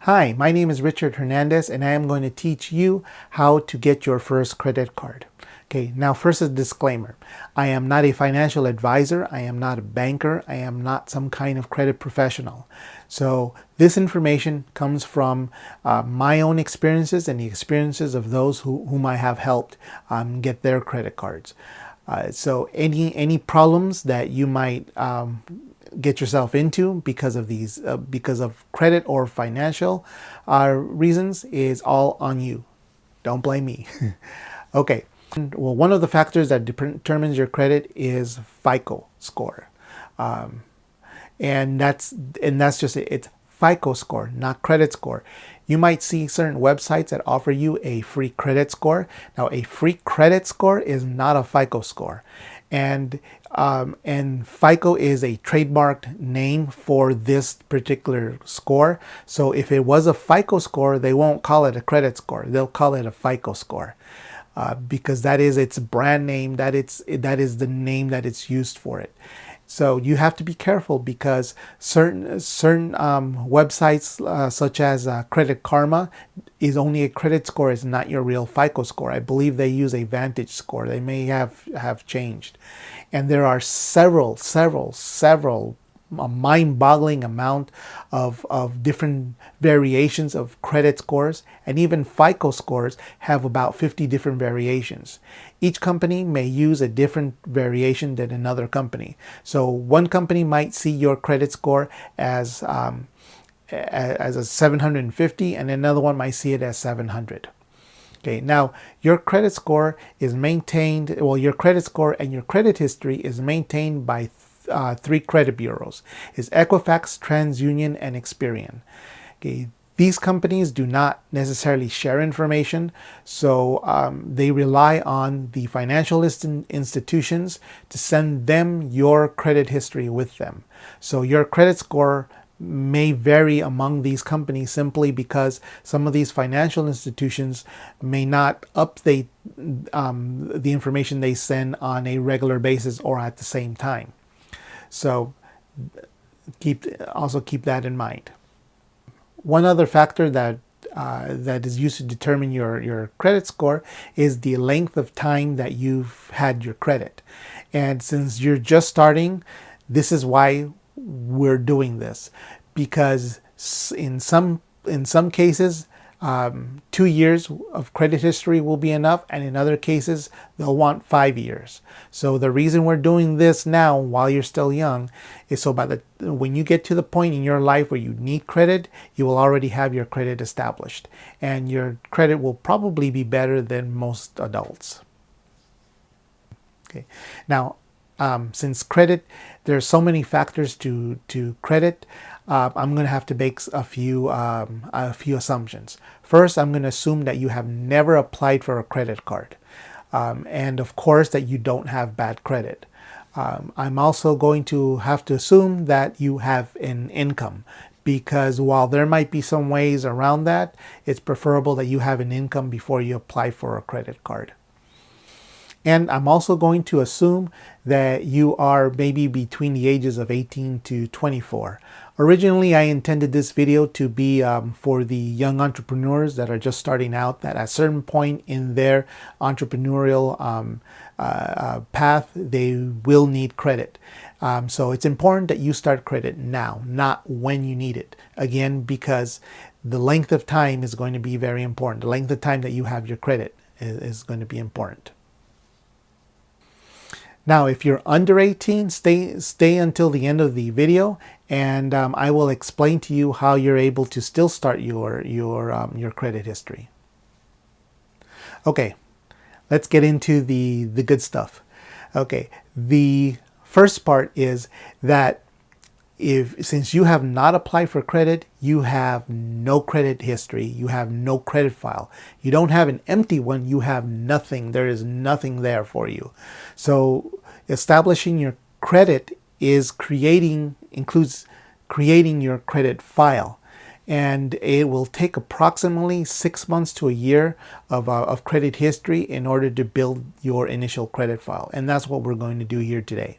Hi, my name is Richard Hernandez and I am going to teach you how to get your first credit card. Okay, now first a disclaimer. I am not a financial advisor, I am not a banker, I am not some kind of credit professional. So this information comes from my own experiences and the experiences of those whom I have helped get their credit cards. So any problems that you might get yourself into because of these because of credit or financial reasons is all on you. Don't blame me. Okay. Well, one of the factors that determines your credit is FICO score, and that's just it. It's FICO score, not credit score. You might see certain websites that offer you a free credit score. Now, a free credit score is not a FICO score, and FICO is a trademarked name for this particular score. So if it was a FICO score, they won't call it a credit score. They'll call it a FICO score. Because that is its brand name, that is the name that it's used for it. So you have to be careful because certain websites such as Credit Karma is only a credit score, is not your real FICO score. I believe they use a Vantage score. They may have changed, and there are several a mind-boggling amount of different variations of credit scores, and even FICO scores have about 50 different variations. Each company may use a different variation than another company. So one company might see your credit score as a 750 and another one might see it as 700. Okay, now your credit score is maintained, well, your credit score and your credit history is maintained by three credit bureaus. Is Equifax, TransUnion, and Experian. Okay, these companies do not necessarily share information, so they rely on the financial institutions to send them your credit history with them. So your credit score may vary among these companies simply because some of these financial institutions may not update the information they send on a regular basis or at the same time. So also keep that in mind. One other factor that is used to determine your credit score is the length of time that you've had your credit. And since you're just starting, this is why we're doing this, because in some cases 2 years of credit history will be enough, and in other cases they'll want 5 years. So the reason we're doing this now while you're still young is so when you get to the point in your life where you need credit, you will already have your credit established, and your credit will probably be better than most adults. Okay, now since credit, there are so many factors to credit. I'm going to have to make a few assumptions. First, I'm going to assume that you have never applied for a credit card, and of course that you don't have bad credit. I'm also going to have to assume that you have an income, because while there might be some ways around that, it's preferable that you have an income before you apply for a credit card. And I'm also going to assume that you are maybe between the ages of 18 to 24. Originally, I intended this video to be for the young entrepreneurs that are just starting out, that at a certain point in their entrepreneurial path, they will need credit. So it's important that you start credit now, not when you need it. Again, because the length of time is going to be very important. The length of time that you have your credit is going to be important. Now, if you're under 18, stay until the end of the video, and I will explain to you how you're able to still start your credit history. Okay, let's get into the good stuff. Okay, the first part is that since you have not applied for credit, you have no credit history, you have no credit file. You don't have an empty one, you have nothing. There is nothing there for you. So establishing your credit includes creating your credit file. And it will take approximately 6 months to a year of credit history in order to build your initial credit file. And that's what we're going to do here today.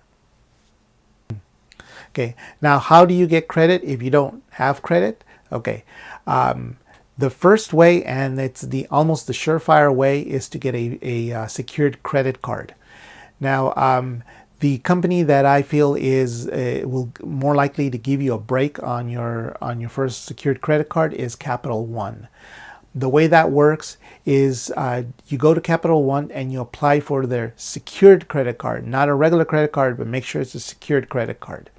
Okay, now how do you get credit if you don't have credit? Okay. The first way, and it's almost the surefire way, is to get a secured credit card. Now, the company that I feel is will more likely to give you a break on your first secured credit card is Capital One. The way that works is you go to Capital One and you apply for their secured credit card, not a regular credit card, but make sure it's a secured credit card.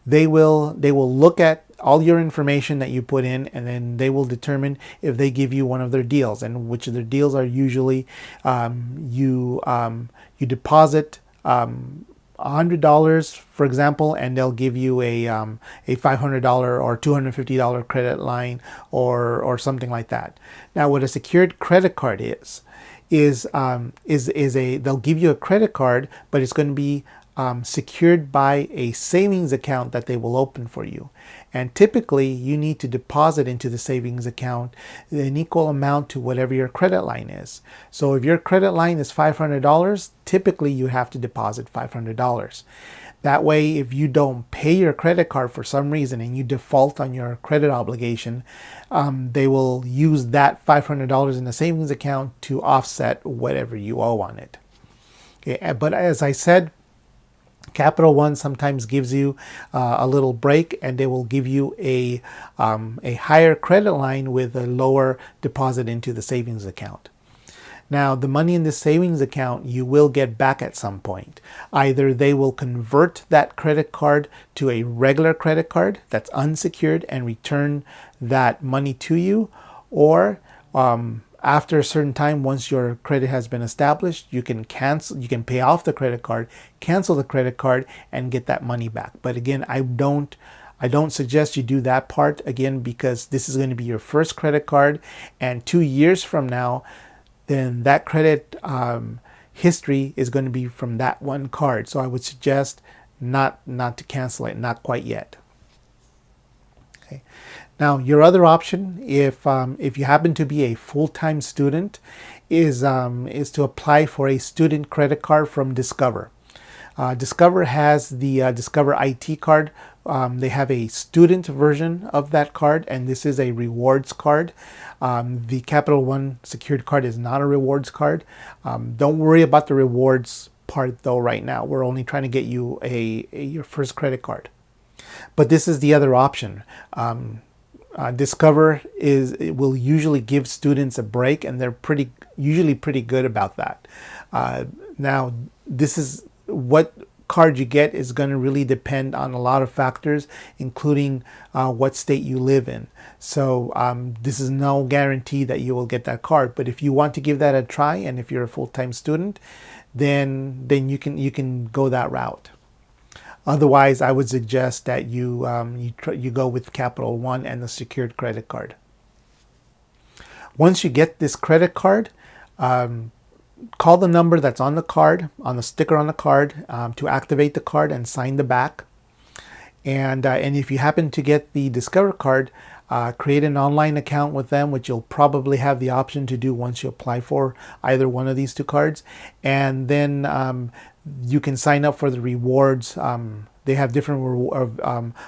They will look at all your information that you put in, and then they will determine if they give you one of their deals. And which of their deals are usually you deposit $100, for example, and they'll give you a $500 or $250 credit line or something like that. Now, what a secured credit card is they'll give you a credit card, but it's going to be secured by a savings account that they will open for you. And typically you need to deposit into the savings account an equal amount to whatever your credit line is. So if your credit line is $500, typically you have to deposit $500. That way, if you don't pay your credit card for some reason and you default on your credit obligation, they will use that $500 in the savings account to offset whatever you owe on it. Okay, but as I said, Capital One sometimes gives you a little break, and they will give you a higher credit line with a lower deposit into the savings account. Now, the money in the savings account you will get back at some point. Either they will convert that credit card to a regular credit card that's unsecured and return that money to you, or after a certain time, once your credit has been established, you can pay off the credit card, cancel the credit card, and get that money back. But again, I don't suggest you do that part, again, because this is going to be your first credit card, and 2 years from now, then that credit history is going to be from that one card. So I would suggest not to cancel it, not quite yet. Okay. Now, your other option, if you happen to be a full-time student, is to apply for a student credit card from Discover. Discover has the Discover IT card. They have a student version of that card, and this is a rewards card. The Capital One secured card is not a rewards card. Don't worry about the rewards part though right now. We're only trying to get you your first credit card. But this is the other option. Discover will usually give students a break, and they're usually pretty good about that. Now, this is what card you get is going to really depend on a lot of factors, including what state you live in. So this is no guarantee that you will get that card. But if you want to give that a try, and if you're a full-time student, then you can go that route. Otherwise, I would suggest that you go with Capital One and the secured credit card. Once you get this credit card, call the number that's on the card, on the sticker on the card, to activate the card and sign the back. And if you happen to get the Discover card, create an online account with them, which you'll probably have the option to do once you apply for either one of these two cards. And then you can sign up for the rewards. They have different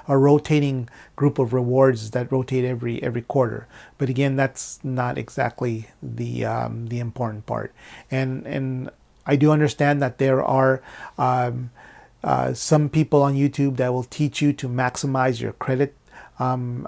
a rotating group of rewards that rotate every quarter. But again, that's not exactly the important part. And I do understand that there are some people on YouTube that will teach you to maximize your credit. Your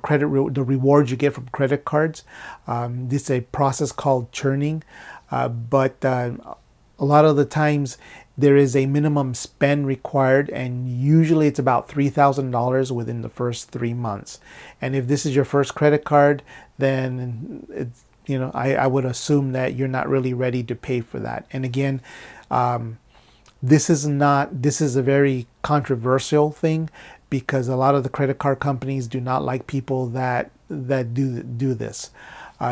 credit, the rewards you get from credit cards. This is a process called churning, but a lot of the times there is a minimum spend required, and usually it's about $3,000 within the first 3 months. And if this is your first credit card, then it's, I would assume that you're not really ready to pay for that. And again, this is a very controversial thing, because a lot of the credit card companies do not like people that do this.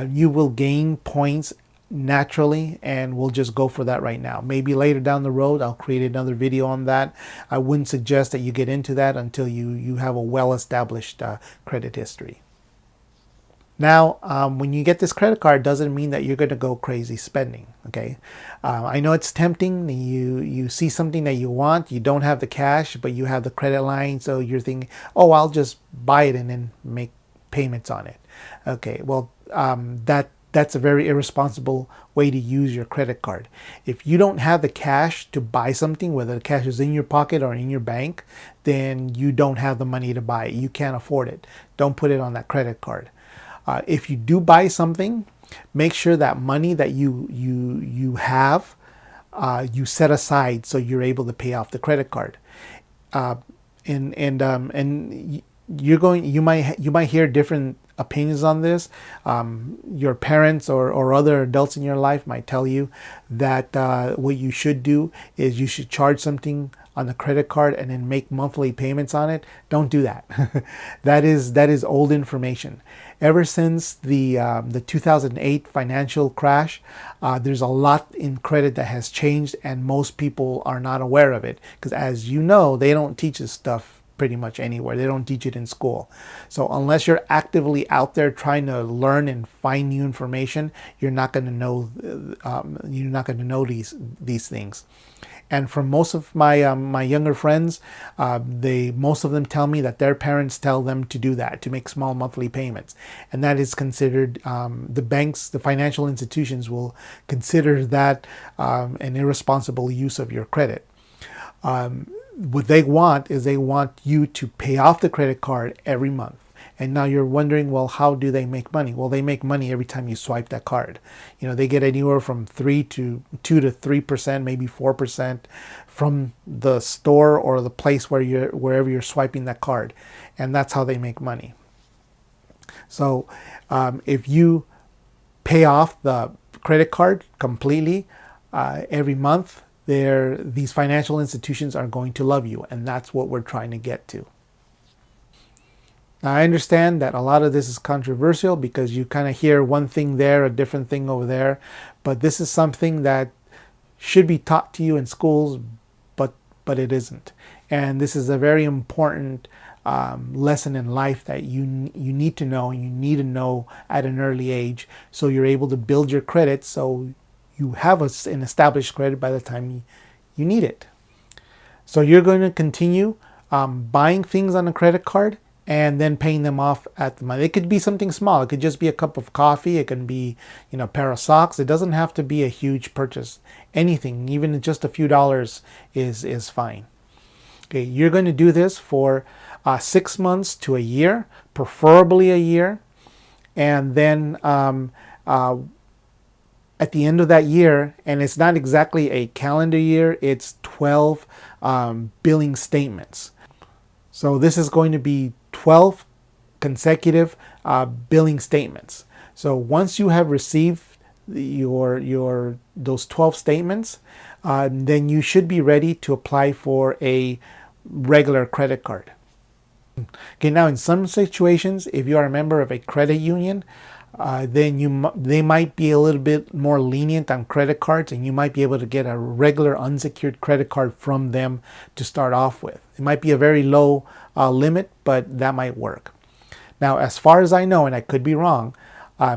You will gain points naturally, and we'll just go for that right now. Maybe later down the road I'll create another video on that. I wouldn't suggest that you get into that until you have a well-established credit history. Now, when you get this credit card, doesn't mean that you're going to go crazy spending. Okay, I know it's tempting. You see something that you want, you don't have the cash, but you have the credit line, so you're thinking, oh, I'll just buy it and then make payments on it. Okay, well, that's a very irresponsible way to use your credit card. If you don't have the cash to buy something, whether the cash is in your pocket or in your bank, then you don't have the money to buy it. You can't afford it. Don't put it on that credit card. If you do buy something, make sure that money that you have, you set aside so you're able to pay off the credit card. And you might hear different opinions on this. Your parents or other adults in your life might tell you that what you should do is you should charge something on the credit card and then make monthly payments on it. Don't do that. That is old information. Ever since the 2008 financial crash, there's a lot in credit that has changed, and most people are not aware of it because, as you know, they don't teach this stuff pretty much anywhere. They don't teach it in school. So unless you're actively out there trying to learn and find new information, you're not going to know these things. And from most of my younger friends, most of them tell me that their parents tell them to do that, to make small monthly payments, and that is considered, the banks, the financial institutions will consider that an irresponsible use of your credit. What they want is they want you to pay off the credit card every month. And now you're wondering, well, how do they make money? Well, they make money every time you swipe that card. They get anywhere from 2 to 3%, maybe 4% from the store or the place wherever you're swiping that card. And that's how they make money. So if you pay off the credit card completely every month, these financial institutions are going to love you. And that's what we're trying to get to. Now, I understand that a lot of this is controversial because you kind of hear one thing there, a different thing over there, but this is something that should be taught to you in schools, but it isn't. And this is a very important lesson in life that you need to know, and you need to know at an early age, so you're able to build your credit so you have an established credit by the time you need it. So you're going to continue buying things on a credit card and then paying them off at the month. It could be something small. It could just be a cup of coffee. It can be, a pair of socks. It doesn't have to be a huge purchase. Anything, even just a few dollars is fine. Okay, you're going to do this for 6 months to a year, preferably a year. And then at the end of that year, and it's not exactly a calendar year, it's 12 billing statements. So this is going to be 12 consecutive billing statements. So once you have received those 12 statements, then you should be ready to apply for a regular credit card. Okay, now in some situations, if you are a member of a credit union, then they might be a little bit more lenient on credit cards, and you might be able to get a regular unsecured credit card from them to start off with. It might be a very low limit, but that might work. Now, as far as I know, and I could be wrong,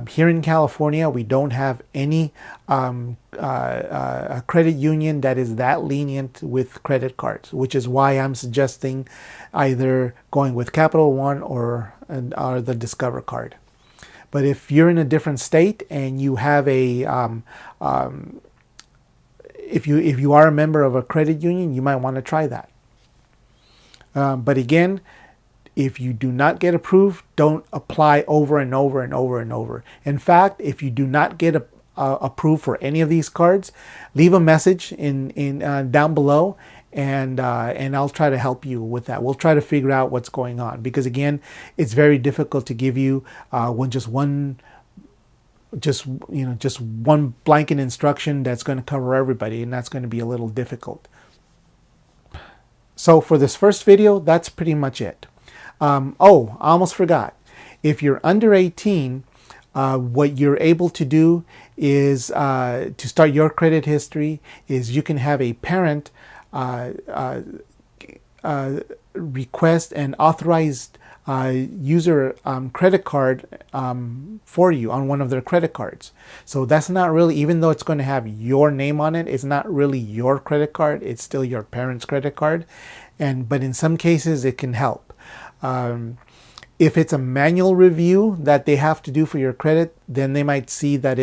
here in California, we don't have any a credit union that is that lenient with credit cards, which is why I'm suggesting either going with Capital One or the Discover card. But if you're in a different state and you have if you are a member of a credit union, you might want to try that. But again, if you do not get approved, don't apply over and over and over and over. In fact, if you do not get approved for any of these cards, leave a message in down below, and I'll try to help you with that. We'll try to figure out what's going on, because again, it's very difficult to give you just one blanket instruction that's going to cover everybody, and that's going to be a little difficult. So for this first video, that's pretty much it. I almost forgot. If you're under 18, what you're able to do is to start your credit history is you can have a parent request an authorized use their credit card for you on one of their credit cards. So that's not really, even though it's going to have your name on it, it's not really your credit card. It's still your parents' credit card. But in some cases it can help. If it's a manual review that they have to do for your credit, then they might see that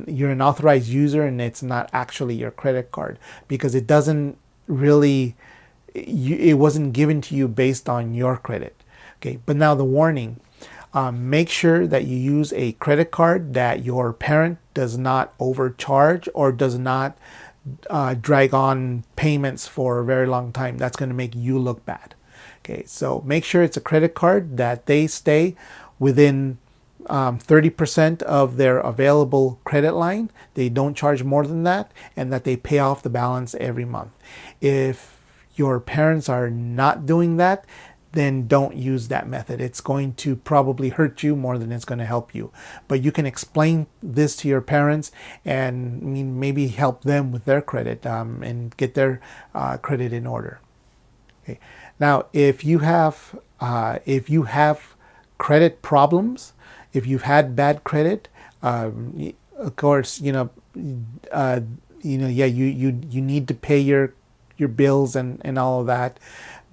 you're an authorized user and it's not actually your credit card, because it doesn't really, it wasn't given to you based on your credit. Okay, but now the warning: make sure that you use a credit card that your parent does not overcharge or does not drag on payments for a very long time. That's going to make you look bad. Okay, so make sure it's a credit card that they stay within 30% of their available credit line. They don't charge more than that, and that they pay off the balance every month. If your parents are not doing that, then don't use that method. It's going to probably hurt you more than it's going to help you. But you can explain this to your parents and maybe help them with their credit and get their credit in order. Okay. Now, if you have credit problems, if you've had bad credit, of course, you need to pay your bills and all of that.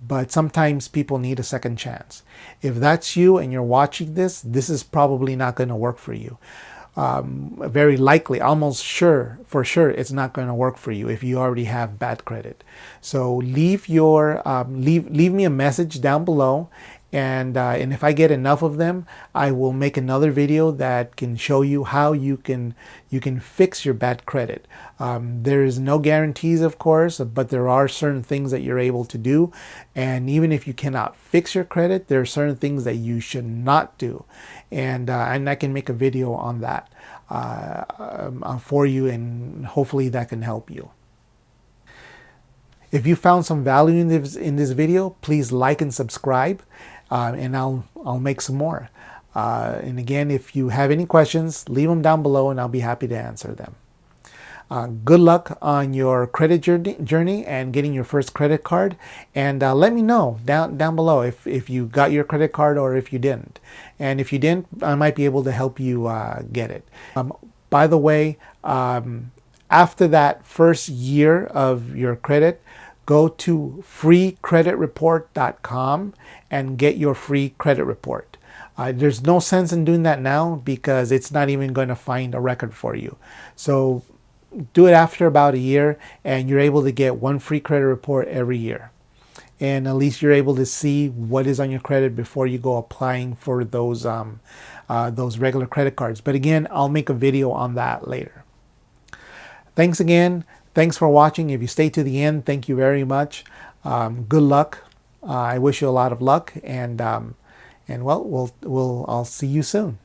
But sometimes people need a second chance. If that's you and you're watching this, this is probably not going to work for you. Very likely, almost sure, for sure, it's not going to work for you if you already have bad credit. So leave me a message down below, and if I get enough of them, I will make another video that can show you how you can fix your bad credit. There is no guarantees, of course, but there are certain things that you're able to do. And even if you cannot fix your credit, there are certain things that you should not do. And I can make a video on that for you, and hopefully that can help you. If you found some value in this video, please like and subscribe, and I'll make some more. And again, if you have any questions, leave them down below and I'll be happy to answer them. Good luck on your credit journey and getting your first credit card. And let me know down below if you got your credit card or if you didn't. And if you didn't, I might be able to help you get it. By the way, after that first year of your credit, go to freecreditreport.com and get your free credit report. There's no sense in doing that now because it's not even going to find a record for you. So do it after about a year, and you're able to get one free credit report every year. And at least you're able to see what is on your credit before you go applying for those regular credit cards. But again, I'll make a video on that later. Thanks again. Thanks for watching. If you stay to the end, thank you very much. Good luck. I wish you a lot of luck, and well, I'll see you soon.